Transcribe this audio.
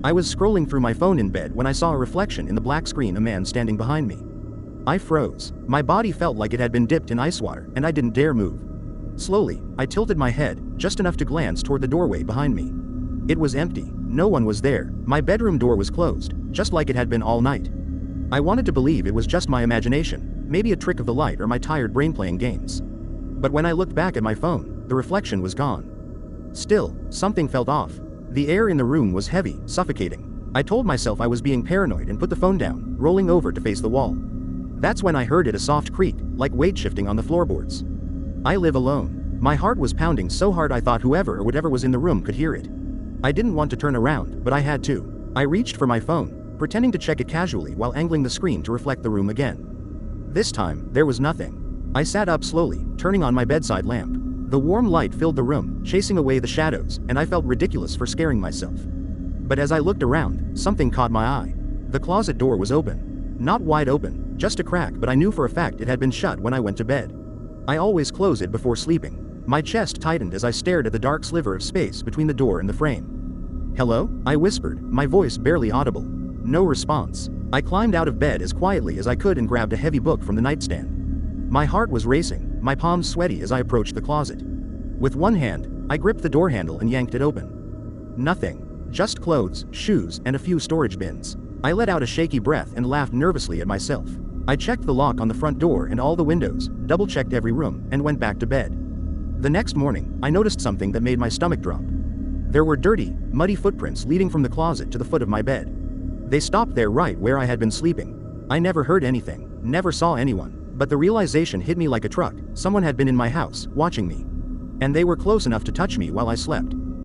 I was scrolling through my phone in bed when I saw a reflection in the black screen, a man standing behind me. I froze. My body felt like it had been dipped in ice water, and I didn't dare move. Slowly, I tilted my head, just enough to glance toward the doorway behind me. It was empty. No one was there. My bedroom door was closed, just like it had been all night. I wanted to believe it was just my imagination, maybe a trick of the light or my tired brain playing games. But when I looked back at my phone, the reflection was gone. Still, something felt off. The air in the room was heavy, suffocating. I told myself I was being paranoid and put the phone down, rolling over to face the wall. That's when I heard it, a soft creak, like weight shifting on the floorboards. I live alone. My heart was pounding so hard I thought whoever or whatever was in the room could hear it. I didn't want to turn around, but I had to. I reached for my phone, pretending to check it casually while angling the screen to reflect the room again. This time, there was nothing. I sat up slowly, turning on my bedside lamp. The warm light filled the room, chasing away the shadows, and I felt ridiculous for scaring myself. But as I looked around, something caught my eye. The closet door was open. Not wide open, just a crack, but I knew for a fact it had been shut when I went to bed. I always close it before sleeping. My chest tightened as I stared at the dark sliver of space between the door and the frame. "Hello?" I whispered, my voice barely audible. No response. I climbed out of bed as quietly as I could and grabbed a heavy book from the nightstand. My heart was racing, my palms sweaty as I approached the closet. With one hand, I gripped the door handle and yanked it open. Nothing. Just clothes, shoes, and a few storage bins. I let out a shaky breath and laughed nervously at myself. I checked the lock on the front door and all the windows, double-checked every room, and went back to bed. The next morning, I noticed something that made my stomach drop. There were dirty, muddy footprints leading from the closet to the foot of my bed. They stopped there right where I had been sleeping. I never heard anything, never saw anyone, but the realization hit me like a truck. Someone had been in my house, watching me. And they were close enough to touch me while I slept.